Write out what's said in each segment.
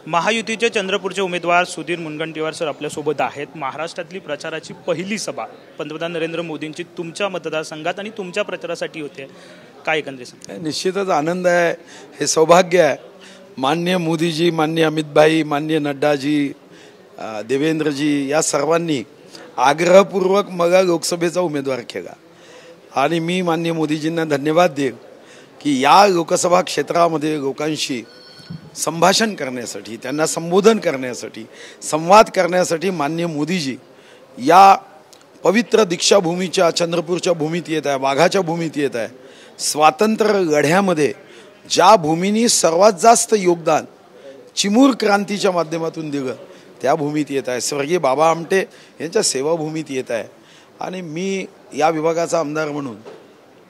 महायुतीचे चंद्रपूरचे उमेदवार सुधीर मुनगंटीवार सर आपल्यासोबत आहेत। महाराष्ट्रातली प्रचाराची पहिली सभा पंतप्रधान नरेंद्र मोदींची तुमच्या मतदारसंघात आणि तुमच्या प्रचारासाठी होते, काय एकंदरीत? निश्चितच आनंद आहे, हे सौभाग्य आहे। माननीय मोदीजी, माननीय अमित भाई, माननीय नड्डाजी, देवेंद्रजी या सर्वांनी आग्रहपूर्वक मगा लोकसभेचा उमेदवार केला आणि मी माननीय मोदीजींना धन्यवाद देईन की या लोकसभा क्षेत्रामध्ये लोकांशी संभाषण करण्यासाठी, त्यांना संबोधन करण्यासाठी, संवाद करण्यासाठी माननीय मोदीजी या पवित्र दीक्षाभूमीच्या चंद्रपूरच्या भूमीत येत आहे, वाघाच्या भूमीत येत आहे। स्वातंत्र्य लढ्यामध्ये ज्या भूमीनी सर्वात जास्त योगदान चिमूर क्रांतीच्या माध्यमातून दिलं त्या भूमीत येत आहे, स्वर्गीय बाबा आमटे यांच्या सेवाभूमीत येत आहे। आणि मी या विभागाचा आमदार म्हणून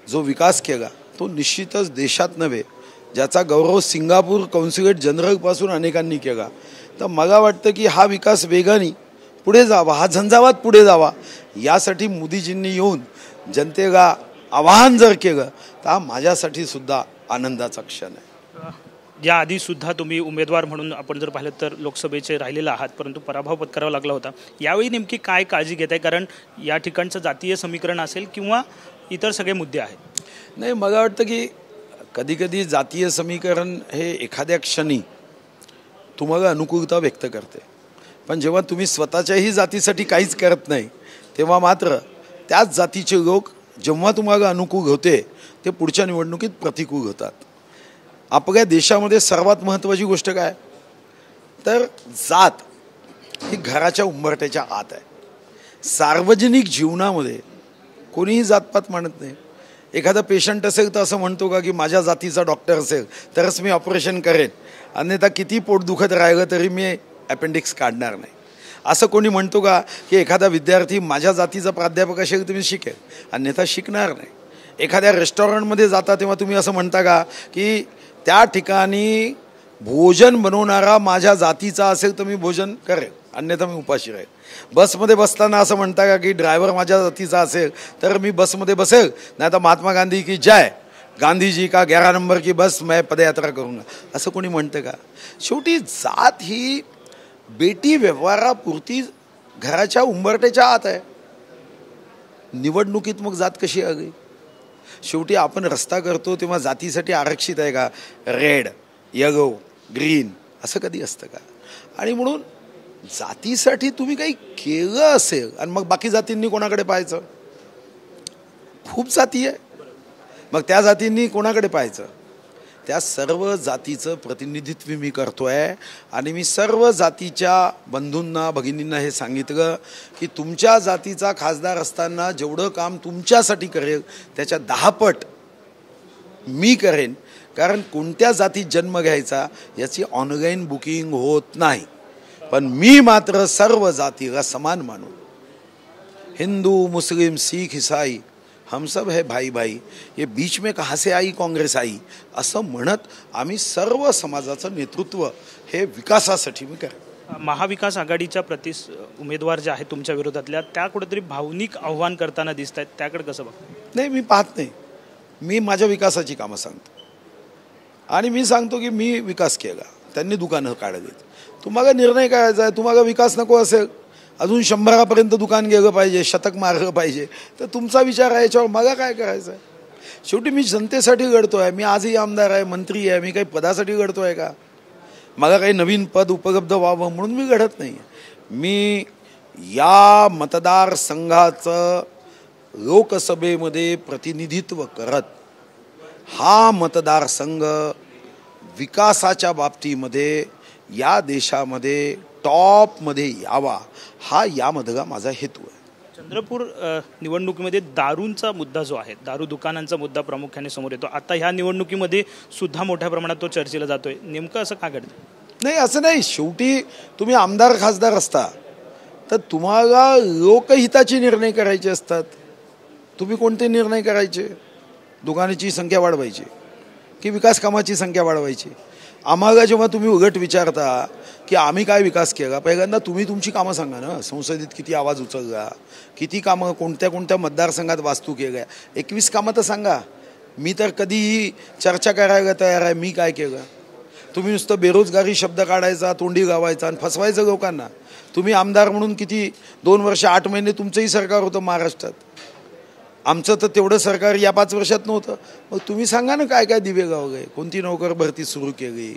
जो विकास केला तो निश्चितच देशात नव्हे, ज्याचा गौरव सिंगापूर कौन्सिलेट जनरलपासून अनेकांनी केला। तर मला वाटतं की हा विकास वेगाने पुढे जावा, हा झंझावात पुढे जावा, यासाठी मोदीजींनी येऊन जनतेला आवाहन जर केलं तर हा माझ्यासाठी सुद्धा आनंदाचा क्षण आहे। याआधी सुद्धा तुम्ही उमेदवार म्हणून आपण जर पाहिलं तर लोकसभेचे राहिलेला आहात, परंतु पराभव पत्करावा लागला होता। यावेळी नेमकी काय काळजी घेत आहे, कारण या ठिकाणचं जातीय समीकरण असेल किंवा इतर सगळे मुद्दे आहेत? नाही, मला वाटतं की कधीकधी जातीय समीकरण हे एखाद्या क्षणी तुम्हाला अनुकूलता व्यक्त करते, पण जेव्हा तुम्ही स्वतःच्याही जातीसाठी काहीच करत नाही तेव्हा मात्र त्याच जातीचे लोक जेव्हा तुम्हाला अनुकूल होते ते पुढच्या निवडणुकीत प्रतिकूल होतात। आपल्या देशामध्ये सर्वात महत्त्वाची गोष्ट काय तर जात ही घराच्या उंबरठ्याच्या आत आहे। सार्वजनिक जीवनामध्ये कोणीही जातपात मानत नाही। एखादा पेशंट असेल तर असं म्हणतो का की माझ्या जातीचा डॉक्टर असेल तरच मी ऑपरेशन करेन, अन्यथा किती पोट दुखत राहिलं तरी मी अपेंडिक्स काढणार नाही। असं कोणी म्हणतो का की एखादा विद्यार्थी माझ्या जातीचा प्राध्यापक असेल तर मी शिकेल, अन्यथा शिकणार नाही। एखाद्या रेस्टॉरंटमध्ये जाता तेव्हा तुम्ही असं म्हणता का की त्या ठिकाणी भोजन बनवणारा माझ्या जातीचा असेल तर मी भोजन करेल, अन्यथा मी उपाशी राहील। बसमध्ये बसताना असं म्हणता का की ड्रायव्हर माझ्या जातीचा असेल तर मी बसमध्ये बसेल, नाही तर महात्मा गांधी की जय, गांधीजी का 11 नंबर की बस मैं पदयात्रा करूंगा, असं कोणी म्हणतं का? शेवटी जात ही बेटी व्यवहारापुरती घराच्या उंबरठ्याच्या आत आहे। निवडणुकीत मग जात कशी आली? शेवटी आपण रस्ता करतो तेव्हा जातीसाठी आरक्षित आहे का? रेड, येलो, ग्रीन असं कधी असतं का? आणि म्हणून जातीसाठी तुम्ही काही केलं असेल आणि मग बाकी जातींनी कोणाकडे पाहायचं? खूप जाती आहे, मग त्या जातींनी कोणाकडे पाहायचं? त्या सर्व जातीचं प्रतिनिधित्व मी करतोय आणि मी सर्व जातीच्या बंधूंना, भगिनींना हे सांगितलं की तुमच्या जातीचा खासदार असताना जेवढं काम तुमच्यासाठी करेल त्याच्या 10 पट मी करेन, कारण कोणत्या जातीत जन्म घ्यायचा याची ऑनलाईन बुकिंग होत नाही। पण मी मात्र सर्व जातीला समान मानून, हिंदू, मुस्लिम, सिख, ईसाई हम सब है भाई भाई, ये बीच में कहाँ से आई काँग्रेस आई, असं म्हणत आम्ही सर्व समाजाचं नेतृत्व हे विकासासाठी मी करेन। महाविकास आघाडीच्या उमेदवार जे आहेत तुमच्या विरोधातल्या त्या कुठेतरी भावनिक आव्हान करताना दिसत आहेत, त्याकडे कसं बघता? नाही, मी पाहत नाही, मी माझ्या विकासाची कामं सांगतो आणि मी सांगतो की मी विकास केला, त्यांनी दुकानं काढलीत। तुम्हाला निर्णय करायचा आहे, तुम्हाला विकास नको असेल, अजून 100पर्यंत दुकान गेलं पाहिजे, शतक मारलं पाहिजे, तर तुमचा विचार आहे, याच्यावर मला काय करायचं आहे? शेवटी मी जनतेसाठी लढतो आहे, मी आजही आमदार आहे, मंत्री आहे, मी काही पदासाठी लढतो आहे का? मला काही नवीन पद उपलब्ध व्हावं म्हणून मी लढत नाही। मी या मतदारसंघाचं लोकसभेमध्ये प्रतिनिधित्व करत हा मतदारसंघ विकासाच्या बाबतीमध्ये या देशामध्ये टॉपमध्ये यावा, हा यामधला माझा हेतू आहे। चंद्रपूर निवडणुकीमध्ये दारूंचा मुद्दा जो आहे, दारू दुकानांचा मुद्दा प्रामुख्याने समोर येतो। आता ह्या निवडणुकीमध्ये सुद्धा मोठ्या प्रमाणात तो चर्चेला जातोय, नेमकं असं का घडतं? नाही, असं नाही, शेवटी तुम्ही आमदार खासदार असता तर तुम्हाला लोकहिताचे निर्णय करायचे असतात। तुम्ही कोणते निर्णय करायचे? दुकानाची संख्या वाढवायची की विकास कामाची संख्या वाढवायची? आम्हाला जेव्हा तुम्ही उलट विचारता की आम्ही काय विकास केला, पहिल्यांदा तुम्ही तुमची कामं सांगा ना। संसदेत किती आवाज उचलला, किती कामं कोणत्या कोणत्या मतदारसंघात वास्तू केल्या, 21 कामं तर सांगा। मी तर कधीही चर्चा करायला तयार आहे, मी काय केलं। तुम्ही नुसतं बेरोजगारी शब्द काढायचा, तोंडी गावायचा आणि फसवायचं लोकांना. तुम्ही आमदार म्हणून किती 2 वर्ष 8 महिने तुमचंही सरकार होतं महाराष्ट्रात. आमचं तर तेवढं सरकार या 5 वर्षात नव्हतं. मग तुम्ही सांगा ना काय काय दिवे गावले, कोणती नोकर भरती सुरू केली,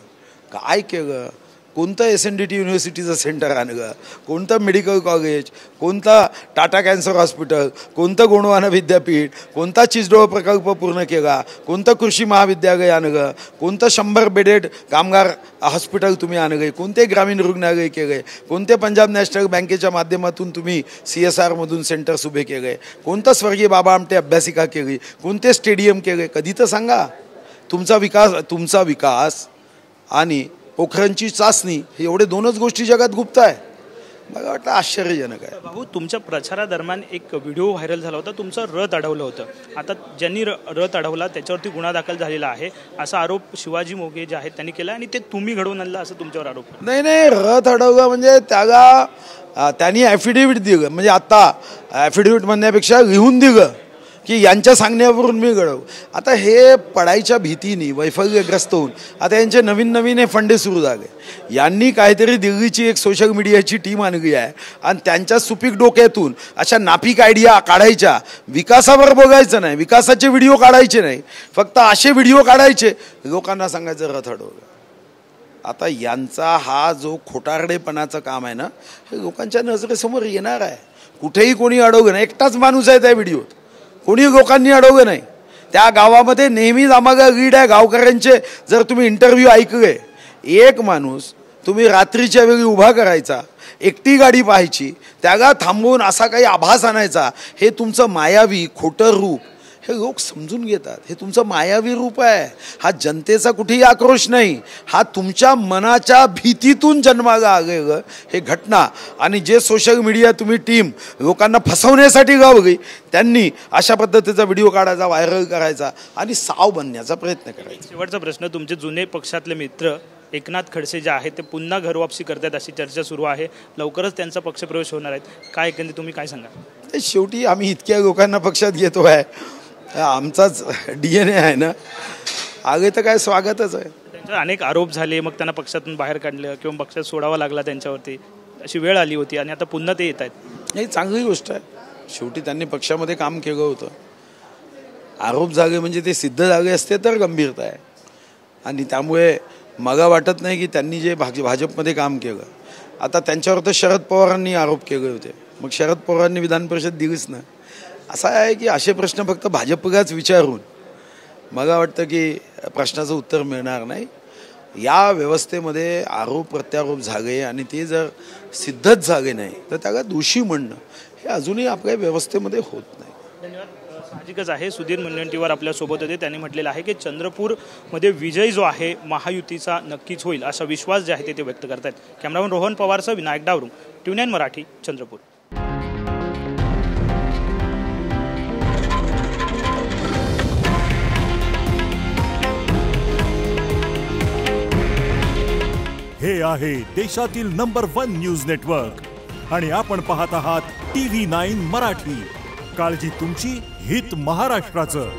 काय केलं, कोणतं SNDT युनिव्हर्सिटीचं सेंटर आणलं, कोणतं मेडिकल कॉलेज, कोणता टाटा कॅन्सर हॉस्पिटल, कोणतं गोंडवाना विद्यापीठ, कोणता चिचडोळ प्रकल्प पूर्ण केला, कोणतं कृषी महाविद्यालय आणलं, कोणतं 100 बेडेड कामगार हॉस्पिटल तुम्ही आणले, कोणते ग्रामीण रुग्णालय केले, कोणते पंजाब नॅशनल बँकेच्या माध्यमातून तुम्ही CSRमधून सेंटर्स उभे केले, कोणतं स्वर्गीय बाबा आमटे अभ्यासिका केली, कोणते स्टेडियम केले, कधी तर सांगा. तुमचा विकास आणि पोखरणची चाचणी हे एवढे 2च गोष्टी जगात गुप्त आहे. मला वाटतं आश्चर्यजनक आहे. भाऊ, तुमच्या प्रचारादरम्यान एक व्हिडिओ व्हायरल झाला होता, तुमचं रथ अडवलं होतं. आता ज्यांनी रथ अडवला त्याच्यावरती गुन्हा दाखल झालेला आहे असा आरोप शिवाजी मोघे जे आहेत त्यांनी केला आणि ते तुम्ही घडवून आणलं असं तुमच्यावर आरोप. नाही, रथ अडवलं म्हणजे त्याला त्यांनी ॲफिडेव्हिट दिलं, म्हणजे आता ॲफिडेव्हिट म्हणण्यापेक्षा लिहून दिलं की यांच्या सांगण्यावरून मी घडव. आता हे पडायच्या भीतीने वैफल्यग्रस्त होऊन आता यांचे नवीन हे फंडे सुरू झाले. यांनी काहीतरी दिल्लीची एक सोशल मीडियाची टीम आणली आहे आणि त्यांच्या सुपीक डोक्यातून अशा नापीक आयडिया काढायच्या. विकासावर बघायचं नाही, विकासाचे व्हिडिओ काढायचे नाही, फक्त असे व्हिडिओ काढायचे, लोकांना सांगायचं रथ अडवलं. आता यांचा हा जो खोटारडेपणाचं काम आहे ना, हे लोकांच्या नजरेसमोर येणार आहे. कुठेही कोणी अडवलं नाही, एकटाच माणूस आहे त्या व्हिडिओत, कोणी लोकांनी अडवलं नाही. त्या गावामध्ये नेहमीच आम्हाला लीड आहे गावकऱ्यांचे. जर तुम्ही इंटरव्ह्यू ऐकले, एक माणूस तुम्ही रात्रीच्या वेळी उभा करायचा, एकटी गाडी पाहायची, त्याला थांबवून असा काही आभास आणायचा, हे तुमचं मायावी खोटं रूप हे लोक समजून घेतात. हे तुमचं मायावी रूप आहे. हा जनतेचा कुठेही आक्रोश नाही, हा तुमच्या मनाच्या भीतीतून जन्माला आलेलं हे घटना. आणि जे सोशल मीडिया तुम्ही टीम लोकांना फसवण्यासाठी गावली, त्यांनी अशा पद्धतीचा व्हिडिओ काढायचा, व्हायरल करायचा आणि साव बनण्याचा प्रयत्न करायचा. शेवटचा प्रश्न, तुमचे जुने पक्षातले मित्र एकनाथ खडसे जे आहेत ते पुन्हा घरवापसी करतात अशी चर्चा सुरू आहे, लवकरच त्यांचा पक्षप्रवेश होणार आहेत, काय एकंदरीत तुम्ही काय सांगा? शेवटी आम्ही इतक्या लोकांना पक्षात घेतो आहे, आमचाच DNA आहे ना, आगे तर काय स्वागतच आहे. त्यांच्यावर अनेक आरोप झाले, मग त्यांना पक्षातून बाहेर काढलं किंवा पक्षात सोडावा लागला, त्यांच्यावरती अशी वेळ आली होती आणि आता पुन्हा ते येत आहेत. ही चांगली गोष्ट आहे. शेवटी त्यांनी पक्षामध्ये काम केलं होतं. आरोप झाले म्हणजे ते सिद्ध झाले असते तर गंभीरता आहे. आणि त्यामुळे मला वाटत नाही की त्यांनी जे भाजपमध्ये काम केलं, आता त्यांच्यावर तर शरद पवारांनी आरोप केले होते, मग शरद पवारांनी विधान परिषद दिलीच ना. असं आहे की असे प्रश्न फक्त भाजपलाच विचारून मला वाटतं की प्रश्नाचं उत्तर मिळणार नाही. या व्यवस्थेमध्ये आरोप प्रत्यारोप झाले आणि ते जर सिद्धच झाले नाही तर त्याला दोषी म्हणणं हे अजूनही आपल्या व्यवस्थेमध्ये होत नाही. धन्यवाद. साहजिकच आहे, सुधीर मुनगंटीवार आपल्यासोबत होते. त्यांनी म्हटलेलं आहे की चंद्रपूरमध्ये विजय जो आहे महायुतीचा नक्कीच होईल असा विश्वास जे आहे ते व्यक्त करत आहेत. कॅमेरामन रोहन पवारसह विनायक डावरू, ट्यून9 मराठी, चंद्रपूर. हे आहे देशातील नंबर 1 न्यूज नेटवर्क आणि आपण पाहत आहात TV9 मराठी. काळजी तुमची, हित महाराष्ट्राचं.